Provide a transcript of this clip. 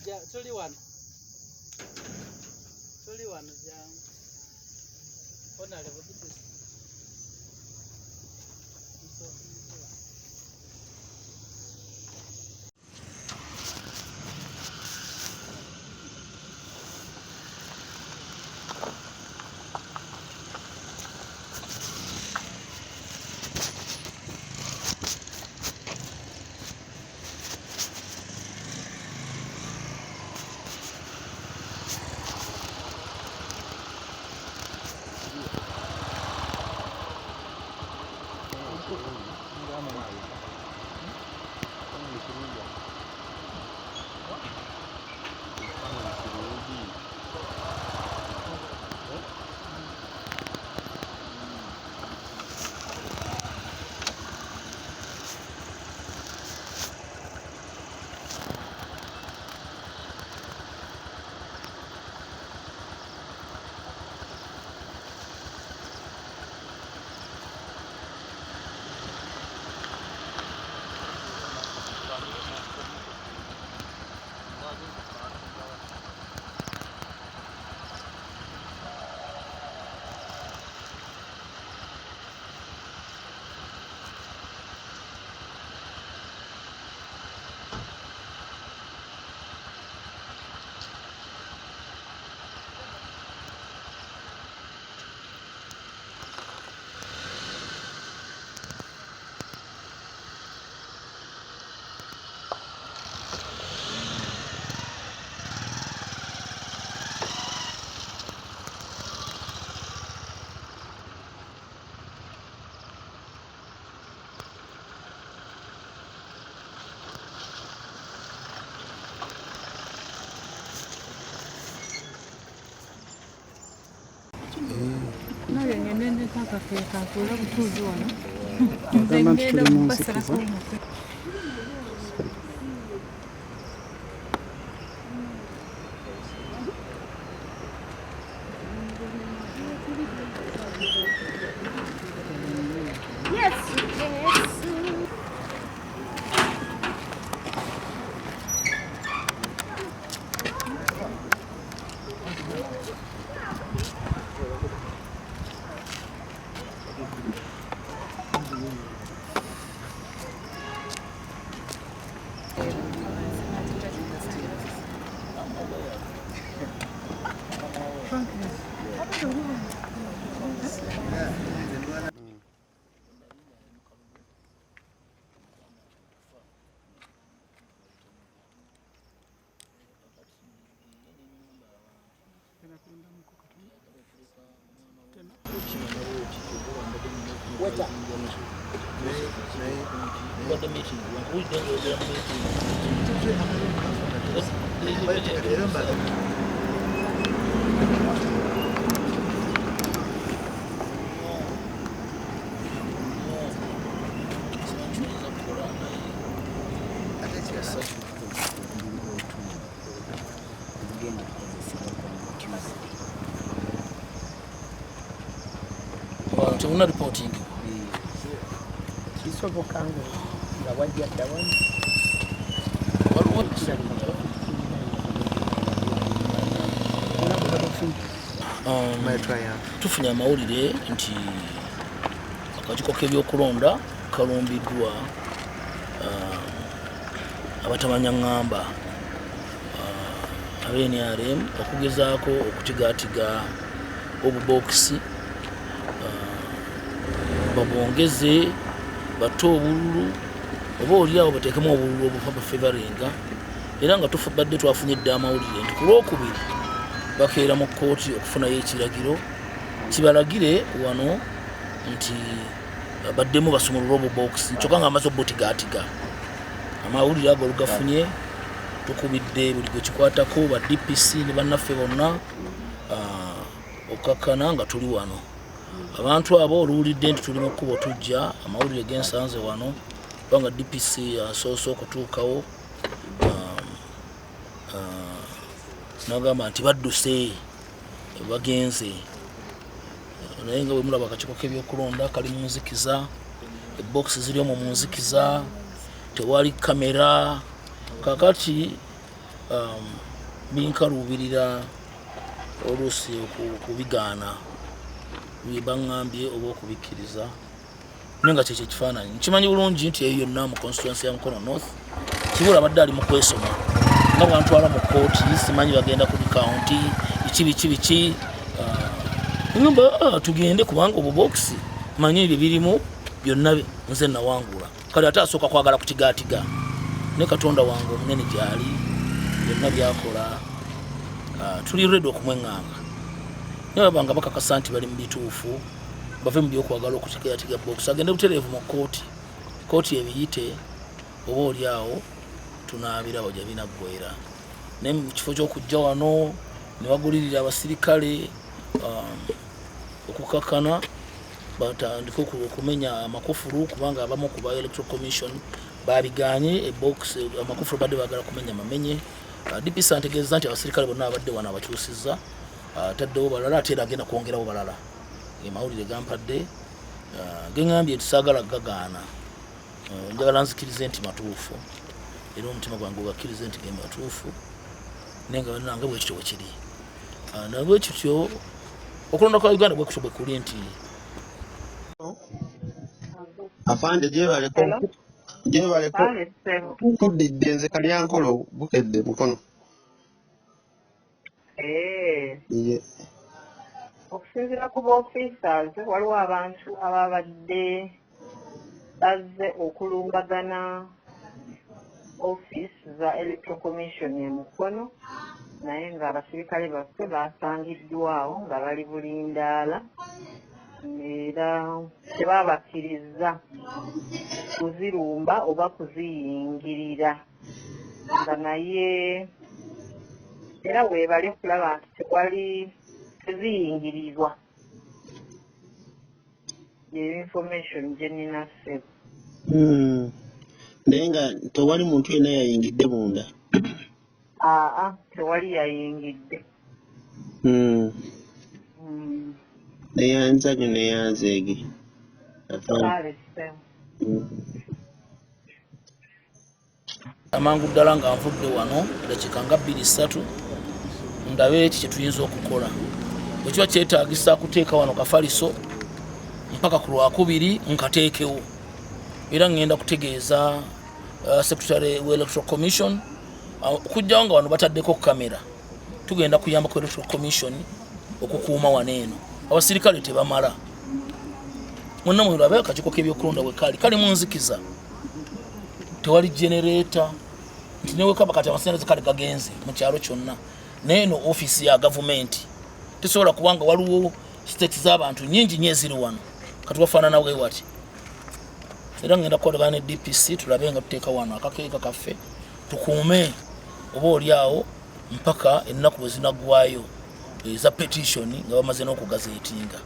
21. 21 young. Honorable Deputy. No, ngende takafika kula butuzi wano. Nze ngenda kubasala ko umutwe. Yes, yes. What's up? What the meeting? We don't know the una reporting. Kisobo kangu nga wajja dawani. Tufunye amawulire nti akakiiko k'ebyokulonda kalumbiddwa abatamanya ngamba NRM okugezaako okutigaatiga obubokisi babongeze batte obululu oba oliawo bateekemu obululu obufa favoringa era nga badde twafunye dda amawulire nti ku lwokubiri bakeera mu kkooti okufunayo ekiragiro kibalagire wano nti baddemu basumulula obubokisi kyokka nga amaze obutigaatiga amawulire ago olugafunye tukubidde buli gwe kikwatako ba DPC ne bannaffe bonna okakkana nga tuli wano abantu abo oluwulidde nti tuli mu kkubo tujja amawulire gensanze wano kubanga DPC asoose okutuukawo n'agamba nti badduse bagenze naye nga bwe mulaba akakiiko k'ebyokulonda kali mu nzikiza ebokisi ziri omwo mu nzikiza tewali kamera kakati binkaluubirira oluusi okubigaana byebaŋŋambye oba okubikkiriza naye nga kyekyo ekifaananyi nkimanyi bulungi nti eyo yonna mu constituency ya Mukono North Kibula abadde ali mu kwesoma nga bwantwala mu kooti simanyi bagenda ku bikaunti biki ngamba tugende kubanga obubokisi manyi ebyo birimu byonna nze nawangula kale ate asooka kwagala kutigaatiga ne Katonda wange omunene gyali byonna byakola tuli ready okumweŋŋanga naye babanga bakakasa nti bali mu bituufu bave mu byokwagala okutigaatiga bokisi agende butereevu mu kooti ebiyite oba oli awo tunaabirawo gye binaggwera naye mu kifo ky'okujja wano ne bagulirira abasirikale okukakana batandika okumenya amakufulu kubanga abamu ku ba Electoral Commission babiganye amakufulu badde bagala kumenya mamenye DPC antegeeza nti abasirikale bonna abadde wano abakyusizza ataddewo balala ate era agenda kwongerawo balala mawulire gampadde geŋŋambye tusaagala gagaana njagala nzikirize nti matuufu era omutima gwange ogakkirize nti ge matuufu naye nga nange bwekityo bwe kiri nabwekityo okulonda kwa Uganda bwekutyo bwe kuli nti afande gyebaleko nkudidde nze Kalyankolo Bukedde Mukono okusinziira ku ba-officers waliwo abantu ababadde bazze okulumbagana office za Electoral Commission e Mukono naye nga abasirikale baffe basangiddwawo nga bali bulindaala era tebabakkiriza kuzirumba oba kuziyingirira nga naye era weebali okulaba nti tekwali teziyingirirwa ye-information gye nnina ssebo naye nga tewali muntu yenna yayingidde munda tewali yayingidde neyanzanyo neyanzeege amangu ddala nga nvudde wano dakiika nga 2-3 ndabe eki kyetuyinza okukola bwekiba kyetaagisa kuteeka wano kafaliso mpaka ku Lwakubiri nkateekewo era ngenda kutegeeza Secretary wa Electoral Commission okujjawo nga wano bataddeko kamera tugenda kuyamba ku Electoral Commission okukuuma wano eno abasirikale tebamala mwonna mulabe akakiiko k'ebyokulonda bwe kali mu nzikiza tewali generator nti newe kaba kati amasannyalaze kale gagenze mu kyalo kyonna neeno office ya gavumenti tesobola kubanga waliwo state z'abantu nyingi nnyo eziri wano kati wafaanana bwe wati era ngenda kukolagana ne DPC tulabe nga tuteeka wano akakeeka kaffe tukuume oba oli awo mpaka ennaku bwe zinaggwayo eza petition nga bamaze n'okugazeetinga